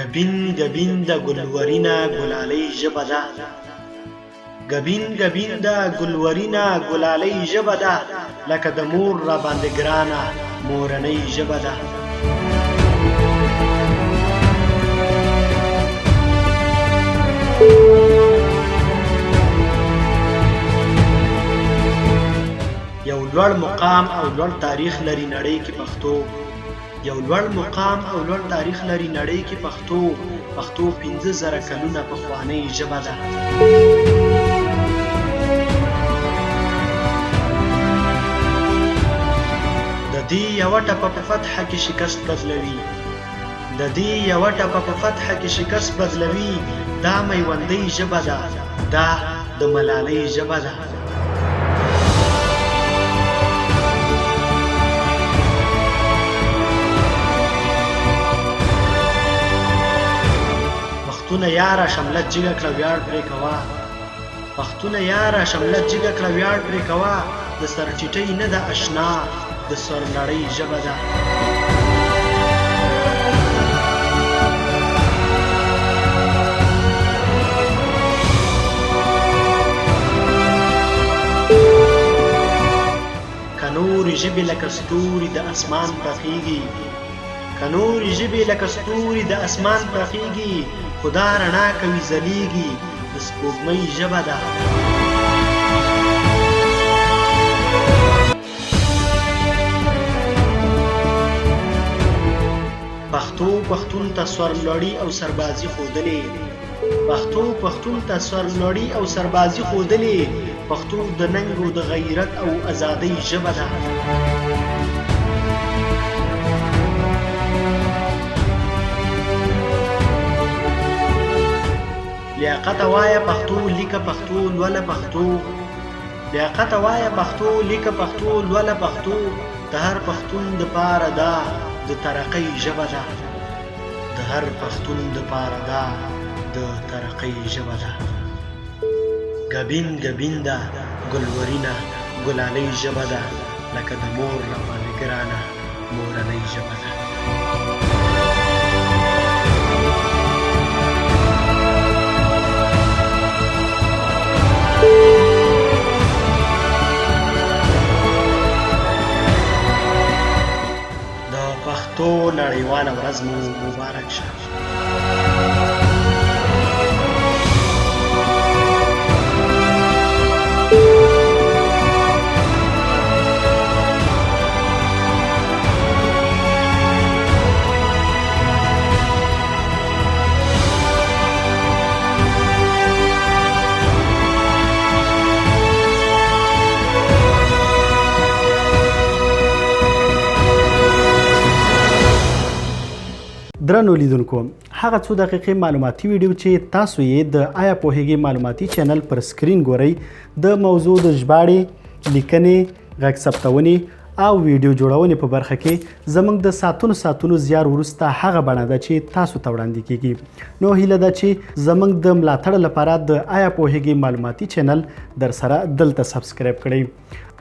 ګبین ګبین د ګلورینه ګلالۍ ژبه ده ګبین ګبین د ګلورینه ګلالۍ ژبه ده لکه د مور را باندې ګرانه مورنۍ ژبه ده یو لوړ مقام او لوړ تاریخ لري نړۍ کې پښتو یو لوړ مقام او لوړ تاریخ لري نړۍ کې پښتو 15,000 کلونه پخوانۍ ژبه ده د دې یوه ټپه په فتحه کې شکست بدلوي د دې یوه ټپه په فتحه کې شکست بدلوي دا میوندۍ ژبه ده دا د ملالۍ ژبه ده پښتونه یاره شملت جګه کړه ویاړ پرې کوه پښتونه یاره شملت جګه کړه ویاړ پرې کوه د سرټیټۍ نه ده اشنا د سرلړۍ ژبه ده که نورې ژبې لکه ستوري د اسمان پرخیږي که نورې ژبې لکه ستوري د اسمان پرخیږي خدا رڼا کوي ځلیږي د سپوږمۍ ژبه ده پښتو پښتون ته سورلړي او سربازي ښودلې پښتو پښتون ته سورلړي او سربازي ښودلې پښتو د ننګ او د غیرت او ازادۍ ژبه ده لیاقت وایه پښتو لیکه پښتو لوله پښتو لیاقت وایه پښتو لیکه پښتو لوله پښتو د هر پښتون د پاره ده د ترقۍ ژبه ده د هر پښتون د پاره ده د ترقۍ ژبه ده ګبین ګبین ده ګلورینه ګلالۍ ژبه ده لکه د مور را باندې ګرانه مورنۍ ژبه ده پښتو نړیواله ورځ مو مبارک شه درنو لیدونکو هغه څو دقیقې معلوماتي ویډیو چې تاسو یې د آیا پوهیږئ معلوماتي چینل پر سکرین ګورئ د موضوع د ژباړې لیکنې غږ ثبتونې او ویډیو جوړونې په برخه کې زموږ د ساعتونو زیار وروسته هغه بڼه ده چې تاسو ته وړاندې کیږي نو هیله ده چې زموږ د ملاتړ لپاره د آیا پوهیږئ معلوماتي چینل در سره دلته سبسکرایب کړئ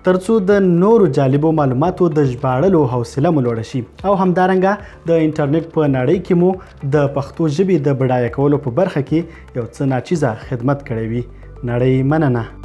ترڅو د نورو جالبو معلوماتو د ژباړلو حوصله مو لوړه شي او همدارنګه د انټرنیټ په نړۍ کې مو د پښتو ژبې د بډایه کولو په برخه کې یو څه ناچیزه خدمت کړی وي نړۍ مننه